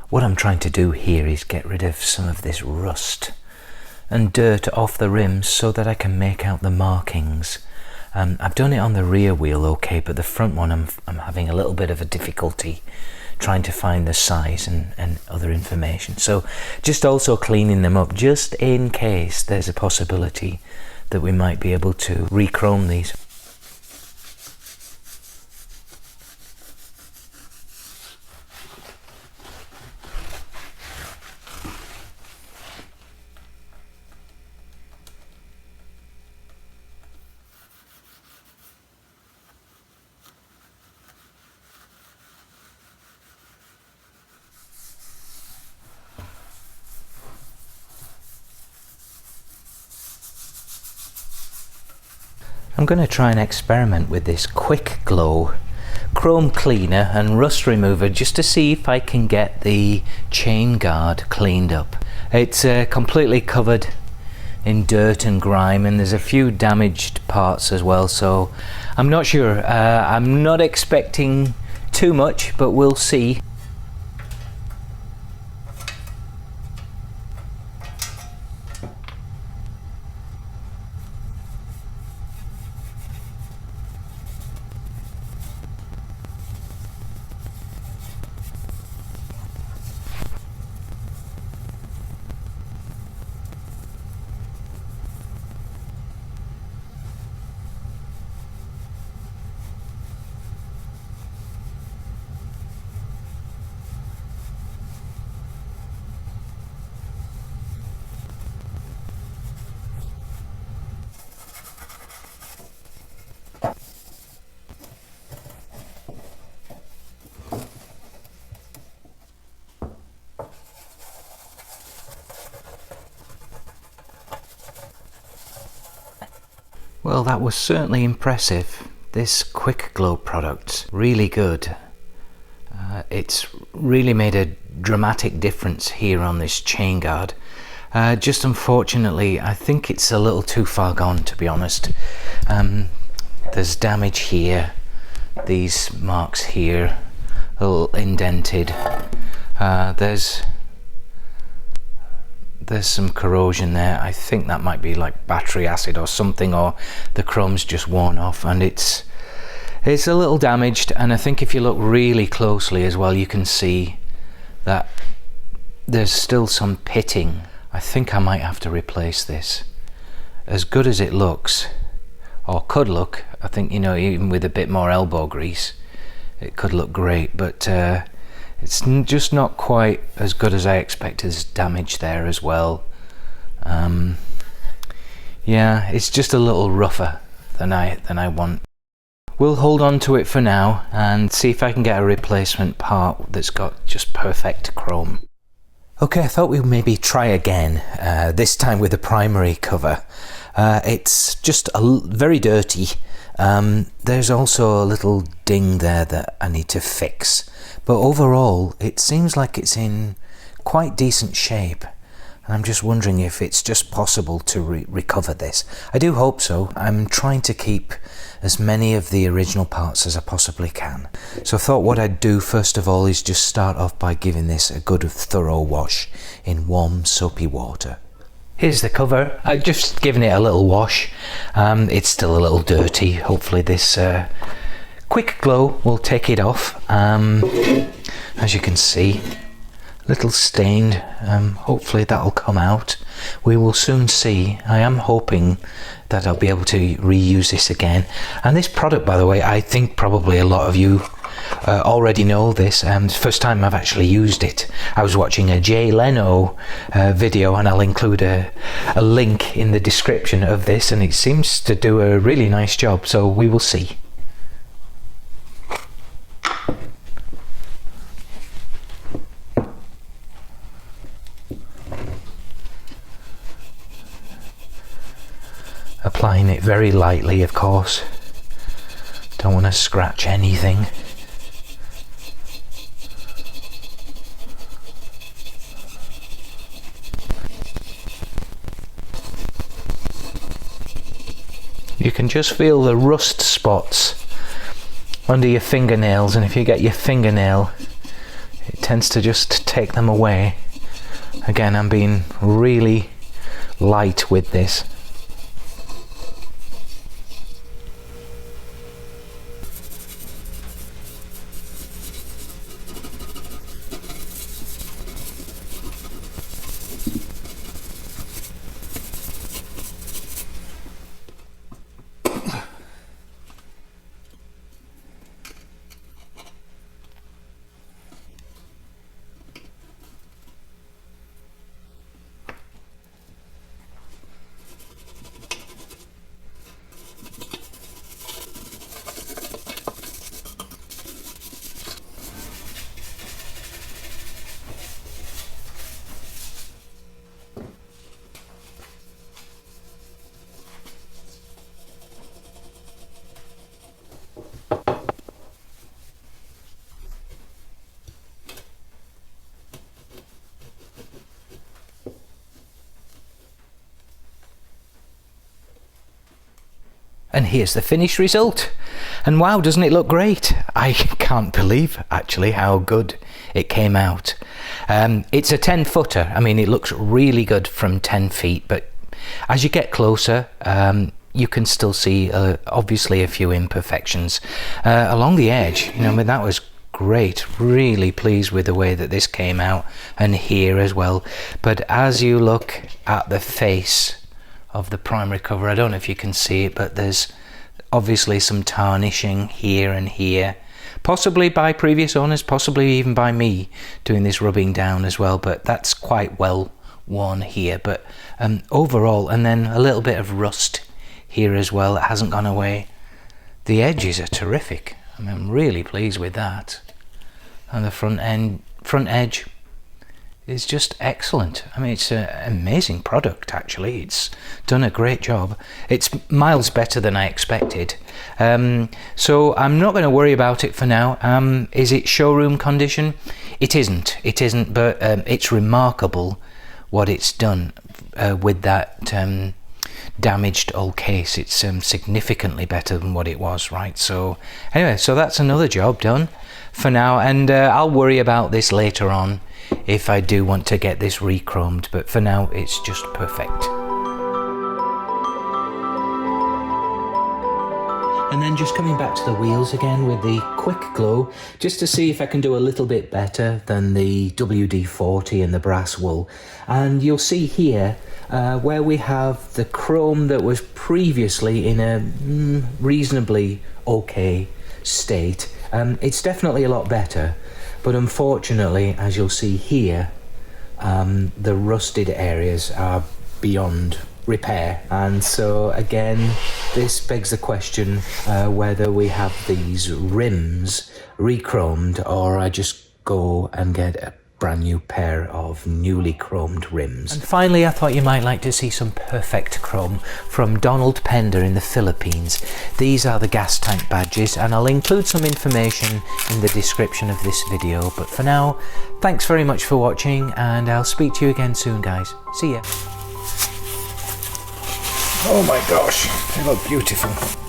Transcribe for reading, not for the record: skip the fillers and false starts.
What I'm trying to do here is get rid of some of this rust and dirt off the rims so that I can make out the markings. I've done it on the rear wheel okay, but the front one I'm having a little bit of a difficulty trying to find the size and other information. So just also cleaning them up just in case there's a possibility that we might be able to re-chrome these. I'm going to try and experiment with this quick glow chrome cleaner and rust remover just to see if I can get the chain guard cleaned up. It's completely covered in dirt and grime, and there's a few damaged parts as well, so I'm not sure. I'm not expecting too much, but we'll see. Well, that was certainly impressive. This quick glow product's really good. It's really made a dramatic difference here on this chain guard. Just unfortunately, I think it's a little too far gone, to be honest. There's damage here, these marks here, a little indented. There's some corrosion there. I think that might be like battery acid or something, or the chrome's just worn off, and it's a little damaged. And I think if you look really closely as well, you can see that there's still some pitting. I think I might have to replace this. As good as it looks, or could look, I think, you know, even with a bit more elbow grease, it could look great, but it's just not quite as good as I expected. There's damage there as well. Yeah, it's just a little rougher than I want. We'll hold on to it for now and see if I can get a replacement part that's got just perfect chrome. Okay, I thought we'd maybe try again, this time with the primary cover. It's just very dirty. There's also a little ding there that I need to fix. But overall, it seems like it's in quite decent shape. And I'm just wondering if it's just possible to recover this. I do hope so. I'm trying to keep as many of the original parts as I possibly can. So I thought what I'd do first of all is just start off by giving this a good thorough wash in warm soapy water. Here's the cover. I've just given it a little wash. It's still a little dirty. Hopefully this quick glow will take it off. As you can see, a little stained. Hopefully that'll come out. We will soon see. I am hoping that I'll be able to reuse this again. And this product, by the way, I think probably a lot of you already know this. It's the first time I've actually used it. I was watching a Jay Leno video, and I'll include a link in the description of this, and it seems to do a really nice job, so we will see. Applying it very lightly, of course. Don't want to scratch anything. You can just feel the rust spots under your fingernails, and if you get your fingernail it tends to just take them away. Again, I'm being really light with this. And here's the finished result. And wow, doesn't it look great? I can't believe actually how good it came out. It's a 10-footer. I mean, it looks really good from 10 feet, but as you get closer, you can still see obviously a few imperfections along the edge. You know, I mean, that was great. Really pleased with the way that this came out, and here as well. But as you look at the face of the primary cover, I don't know if you can see it, but there's obviously some tarnishing here and here, possibly by previous owners, possibly even by me doing this rubbing down as well, but that's quite well worn here. But overall, and then a little bit of rust here as well, it hasn't gone away. The edges are terrific. I mean, I'm really pleased with that, and the front edge is just excellent. I mean, it's an amazing product actually. It's done a great job. It's miles better than I expected. So I'm not going to worry about it for now. Is it showroom condition? It isn't, but it's remarkable what it's done with that damaged old case. It's significantly better than what it was, right? So anyway, so that's another job done for now, and I'll worry about this later on if I do want to get this re-chromed, but for now it's just perfect. And then just coming back to the wheels again with the quick glow, just to see if I can do a little bit better than the WD-40 and the brass wool. And you'll see here where we have the chrome that was previously in a reasonably okay state. It's definitely a lot better, but unfortunately, as you'll see here, the rusted areas are beyond repair. And so again, this begs the question whether we have these rims re-chromed, or I just go and get a brand new pair of newly chromed rims. And finally, I thought you might like to see some perfect chrome from Donald Pender in the Philippines. These are the gas tank badges, and I'll include some information in the description of this video. But for now, thanks very much for watching, and I'll speak to you again soon, guys. See ya. Oh my gosh, they look beautiful.